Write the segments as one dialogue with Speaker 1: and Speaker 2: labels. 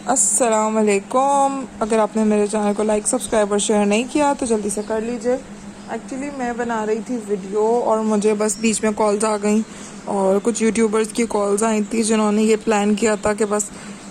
Speaker 1: अस्सलाम वालेकुम। अगर आपने मेरे चैनल को लाइक सब्सक्राइब और शेयर नहीं किया तो जल्दी से कर लीजिए। एक्चुअली मैं बना रही थी वीडियो और मुझे बस बीच में कॉल्स आ गई और कुछ यूट्यूबर्स की कॉल्स आई थी जिन्होंने ये प्लान किया था कि बस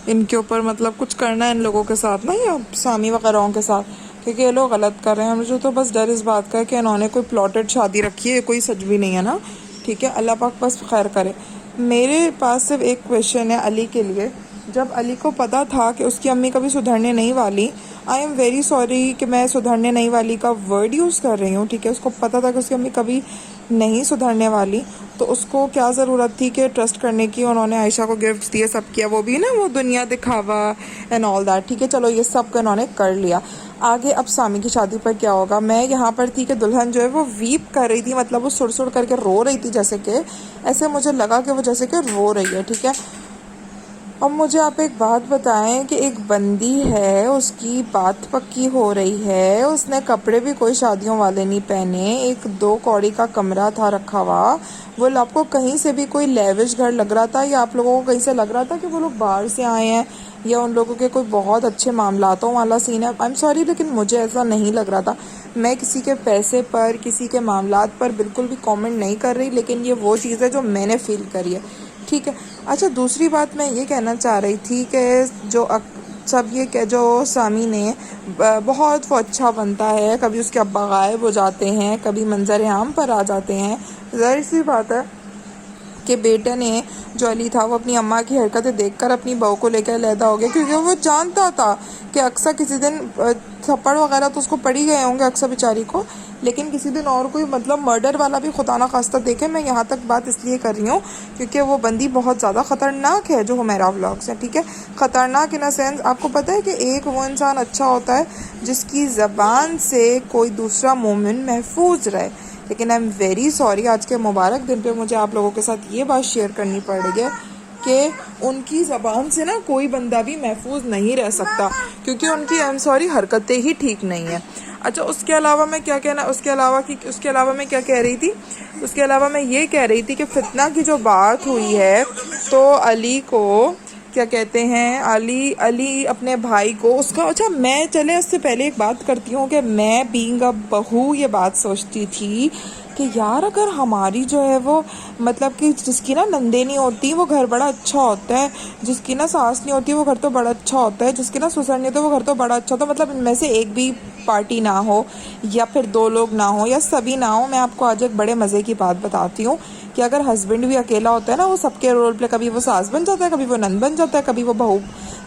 Speaker 1: इनके ऊपर मतलब कुछ करना है इन लोगों के साथ ना, या सामी वगैरह के साथ, क्योंकि ये लोग गलत कर रहे हैं। मुझे तो बस डर इस बात का है कि इन्होंने कोई प्लॉटेड शादी रखी है, कोई सच भी नहीं है ना। ठीक है, अल्लाह पाक बस खैर करे। मेरे पास सिर्फ एक क्वेश्चन है अली के लिए। जब अली को पता था कि उसकी अम्मी कभी सुधरने नहीं वाली, आई एम वेरी सॉरी कि मैं सुधरने नहीं वाली का वर्ड यूज़ कर रही हूँ, ठीक है, उसको पता था कि उसकी अम्मी कभी नहीं सुधरने वाली, तो उसको क्या ज़रूरत थी कि ट्रस्ट करने की। उन्होंने आयशा को गिफ्ट्स दिए, सब किया, वो भी ना वो दुनिया दिखावा एंड ऑल दैट, ठीक है, चलो ये सब को इन्होंने कर लिया। आगे अब सामी की शादी पर क्या होगा। मैं यहाँ पर थी कि दुल्हन जो है वो वीप कर रही थी, मतलब वो सुड़ सुड़ करके रो रही थी, जैसे कि ऐसे मुझे लगा कि वो जैसे कि रो रही है, ठीक है। अब मुझे आप एक बात बताएं कि एक बंदी है, उसकी बात पक्की हो रही है, उसने कपड़े भी कोई शादियों वाले नहीं पहने, एक 2 कौड़ी का कमरा था रखा हुआ। वो आपको कहीं से भी कोई लेविश घर लग रहा था, या आप लोगों को कहीं से लग रहा था कि वो लोग बाहर से आए हैं, या उन लोगों के कोई बहुत अच्छे मामलातों वाला सीन है। आई एम सॉरी, लेकिन मुझे ऐसा नहीं लग रहा था। मैं किसी के पैसे पर, किसी के मामलात पर बिल्कुल भी कमेंट नहीं कर रही, लेकिन ये वो चीज़ है जो मैंने फील करी है, ठीक है। अच्छा, दूसरी बात मैं ये कहना चाह रही थी कि सब ये कि जो सामी ने बहुत वो अच्छा बनता है, कभी उसके अब्बा गायब हो जाते हैं, कभी मंजर आम पर आ जाते हैं। जाहिर सी बात है कि बेटे ने, जो अली था, वो अपनी अम्मा की हरकतें देखकर अपनी बहू को लेकर लैदा हो गया, क्योंकि वो जानता था कि अक्सर किसी दिन थप्पड़ वगैरह तो उसको पड़ ही गए होंगे अक्सर बेचारी को, लेकिन किसी दिन और कोई मतलब मर्डर वाला भी खुदा ना खास्ता देखे। मैं यहाँ तक बात इसलिए कर रही हूँ क्योंकि वो बंदी बहुत ज़्यादा ख़तरनाक है, जो हुमैरा व्लॉग्स है, ठीक है। ख़तरनाक इन अ सेंस, आपको पता है कि एक वो इंसान अच्छा होता है जिसकी ज़बान से कोई दूसरा मोमिन महफूज रहे। लेकिन आई एम वेरी सॉरी, आज के मुबारक दिन पे मुझे आप लोगों के साथ ये बात शेयर करनी पड़ रही है कि उनकी ज़बान से ना कोई बंदा भी महफूज नहीं रह सकता, क्योंकि उनकी आई एम सॉरी हरकतें ही ठीक नहीं है। अच्छा, उसके अलावा मैं क्या कहना, उसके अलावा मैं क्या कह रही थी, उसके अलावा मैं ये कह रही थी कि फितना की जो बात हुई है, तो अली को क्या कहते हैं, अली अली अपने भाई को उसका, अच्छा मैं चले उससे पहले एक बात करती हूँ कि मैं बीइंग अ बहू ये बात सोचती थी कि यार अगर हमारी जो है वो मतलब कि जिसकी ना नंदे नहीं होती वो घर बड़ा अच्छा होता है, जिसकी ना सास नहीं होती वो घर तो बड़ा अच्छा होता है, जिसकी ना ससुर नहीं होती वो घर तो बड़ा अच्छा होता है, मतलब इनमें से एक भी पार्टी ना हो, या फिर 2 लोग ना हो, या सभी ना हो। मैं आपको आज एक बड़े मज़े की बात बताती हूँ कि अगर हस्बैंड भी अकेला होता है ना, वो सबके रोल प्ले, कभी वो सास बन जाता है, कभी वो नंद बन जाता है, कभी वो बहू,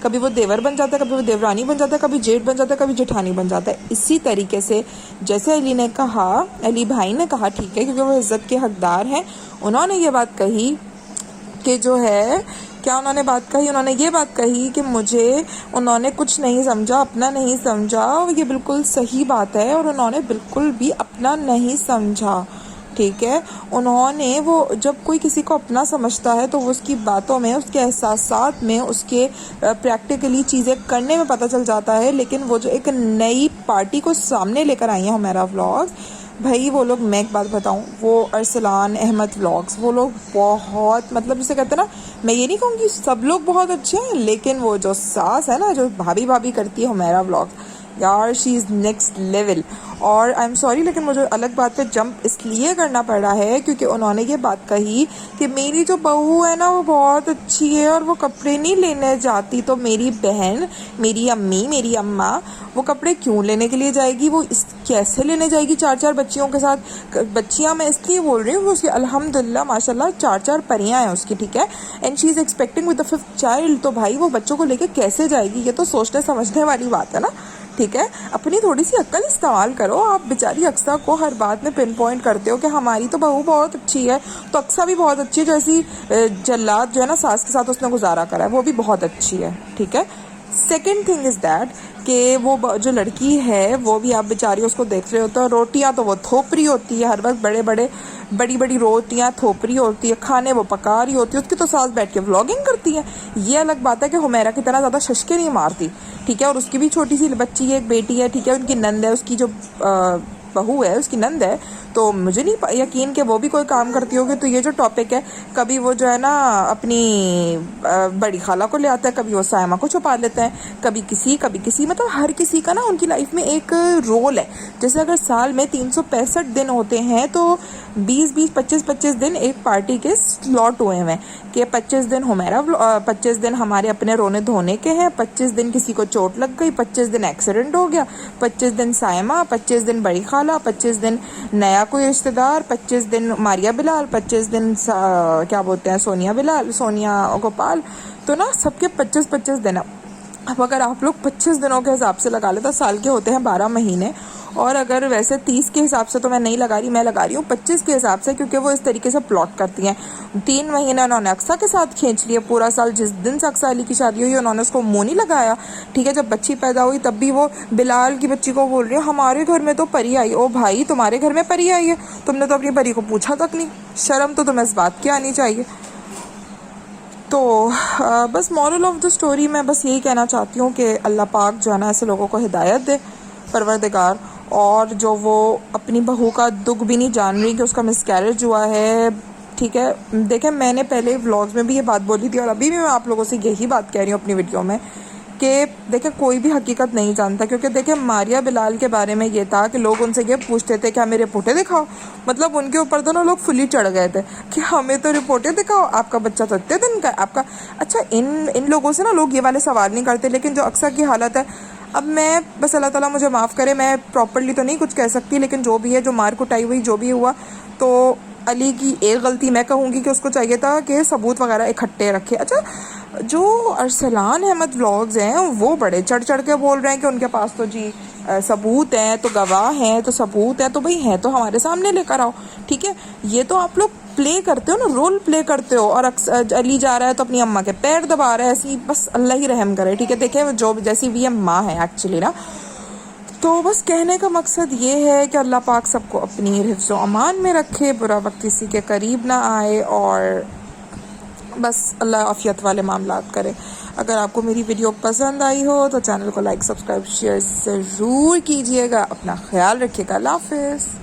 Speaker 1: कभी वो देवर बन जाता है, कभी वो देवरानी बन जाता है, कभी जेठ बन जाता है, कभी जेठानी बन जाता है। इसी तरीके से जैसे अली ने कहा, अली भाई ने कहा, ठीक है, क्योंकि वो इज्जत के हकदार हैं, उन्होंने ये बात कही कि जो है, क्या उन्होंने बात कही, उन्होंने ये बात कही कि मुझे, उन्होंने कुछ नहीं समझा, अपना नहीं समझा। ये बिल्कुल सही बात है, और उन्होंने बिल्कुल भी अपना नहीं समझा, ठीक है। उन्होंने, वो जब कोई किसी को अपना समझता है तो वो उसकी बातों में, उसके एहसासात में, उसके प्रैक्टिकली चीज़ें करने में पता चल जाता है। लेकिन वो जो एक नई पार्टी को सामने लेकर आई है हमारा व्लॉग्स, भाई वो लोग, मैं एक बात बताऊं, वो अरसलान अहमद व्लॉग्स, वो लोग बहुत, मतलब जिसे कहते हैं ना, मैं ये नहीं कहूँगी सब लोग बहुत अच्छे हैं, लेकिन वो जो सास है ना, जो भाभी भाभी करती है हमारा व्लॉग, यार शी इज़ नेक्स्ट लेवल। और आई एम सॉरी, लेकिन मुझे अलग बात पे जंप इसलिए करना पड़ा है क्योंकि उन्होंने ये बात कही कि मेरी जो बहू है ना वो बहुत अच्छी है और वो कपड़े नहीं लेने जाती, तो मेरी बहन, मेरी अम्मी, मेरी अम्मा वो कपड़े क्यों लेने के लिए जाएगी, वो कैसे लेने जाएगी 4-4 बच्चियों के साथ। बच्चियाँ मैं इसलिए बोल रही हूँ, उसकी अल्हम्दुलिल्लाह माशाल्लाह 4-4 परियाँ हैं उसकी, ठीक है, and she is expecting with the 5th child. तो भाई वो बच्चों को लेके कैसे जाएगी, ये तो सोचने समझने वाली बात है ना, ठीक है। अपनी थोड़ी सी अक्ल इस्तेमाल करो। आप बेचारी अक्सा को हर बात में पिन पॉइंट करते हो कि हमारी तो बहू बहुत अच्छी है, तो अक्सा भी बहुत अच्छी है, जैसी जल्लाद जो है ना सास के साथ उसने गुजारा करा है, वो भी बहुत अच्छी है, ठीक है। सेकेंड थिंग इज़ दैट कि वो जो लड़की है वो भी, आप बेचारी उसको देख रहे होते हो, रोटियां तो वो थोपरी होती है, हर वक्त बड़ी बड़ी रोटियां थोपरी होती है, खाने वो पका रही होती है, उसकी तो सास बैठ के व्लॉगिंग करती है। ये अलग बात है कि हुमैरा की तरह ज़्यादा शशके नहीं मारती, ठीक है, और उसकी भी छोटी सी बच्ची है, एक बेटी है, ठीक है, उनकी नंद है, उसकी जो बहू है, उसकी नंद है, तो मुझे नहीं यकीन कि वो भी कोई काम करती होगी। तो ये जो टॉपिक है, कभी वो जो है ना अपनी बड़ी खाला को ले आता है, कभी वो सायमा को छुपा लेता है, कभी किसी मतलब हर किसी का ना उनकी लाइफ में एक रोल है। जैसे अगर साल में 365 दिन होते हैं तो 20-20, 25-25 दिन एक पार्टी के स्लॉट हुए हैं कि 25 दिन हुमैरा, 25 दिन हमारे अपने रोने धोने के हैं, 25 दिन किसी को चोट लग गई, 25 दिन एक्सीडेंट हो गया, 25 दिन सायमा, 25 दिन बड़ी खाला, 25 दिन नया कोई रिश्तेदार, 25 दिन मारिया बिलाल, 25 दिन क्या बोलते हैं सोनिया गोपाल। तो ना सबके 25-25 दिन। अब अगर आप लोग 25 दिनों के हिसाब से लगा ले तो साल के होते हैं 12 महीने। और अगर वैसे 30 के हिसाब से तो मैं नहीं लगा रही, मैं लगा रही हूँ 25 के हिसाब से, क्योंकि वो इस तरीके से प्लॉट करती हैं। 3 महीने उन्होंने अक्सा के साथ खींच लिए, पूरा साल जिस दिन से अक्सा अली की शादी हुई उन्होंने उसको मुँह नहीं लगाया। ठीक है, जब बच्ची पैदा हुई तब भी वो बिलाल की बच्ची को बोल रही है हमारे घर में तो परी आई। ओ भाई, तुम्हारे घर में परी आई है, तुमने तो अपनी परी को पूछा तक नहीं। शर्म तो तुम्हें इस बात की आनी चाहिए। तो बस मॉरल ऑफ द स्टोरी मैं बस यही कहना चाहती हूँ कि अल्लाह पाक जो है ना ऐसे लोगों को हिदायत दे, परवरदिगार। और जो वो अपनी बहू का दुख भी नहीं जान रही कि उसका मिसकैरेज हुआ है। ठीक है, देखें मैंने पहले व्लॉग्स में भी ये बात बोली थी और अभी भी मैं आप लोगों से यही बात कह रही हूँ अपनी वीडियो में कि देखें कोई भी हकीकत नहीं जानता। क्योंकि देखें मारिया बिलाल के बारे में ये था कि लोग उनसे ये पूछते थे क्या मेरे रिपोर्टें दिखाओ, मतलब उनके ऊपर तो ना लोग फुली चढ़ गए थे कि हमें तो रिपोर्टें दिखाओ, आपका बच्चा तो इतने दिन का आपका। अच्छा, इन लोगों से ना लोग ये वाले सवाल नहीं करते। लेकिन जो अक्सर की हालत है, अब मैं बस अल्लाह ताला मुझे माफ़ करे, मैं प्रॉपरली तो नहीं कुछ कह सकती, लेकिन जो भी है, जो मार कुटाई हुई जो भी हुआ, तो अली की एक गलती मैं कहूँगी कि उसको चाहिए था कि सबूत वगैरह इकट्ठे रखे। अच्छा, जो अरसलान अहमद व्लॉग्स हैं वो बड़े चढ़ चढ़ के बोल रहे हैं कि उनके पास तो जी सबूत हैं, तो गवाह हैं, तो सबूत है, तो भाई हैं तो हमारे सामने लेकर आओ। ठीक है, ये तो आप लोग प्ले करते हो ना, रोल प्ले करते हो। और अली जा रहा है तो अपनी अम्मा के पैर दबा रहा है, ऐसी बस अल्लाह ही रहम करे। ठीक है, देखें जो जैसी भी माँ है एक्चुअली ना। तो बस कहने का मकसद ये है कि अल्लाह पाक सबको अपनी हिफ्ज़ व अमान में रखे, बुरा वक्त किसी के करीब ना आए, और बस अल्लाह आफियत वाले मामलात करे। अगर आपको मेरी वीडियो पसंद आई हो तो चैनल को लाइक, सब्सक्राइब, शेयर ज़रूर कीजिएगा। अपना ख्याल रखिएगा। अल्लाह हाफ़िज़।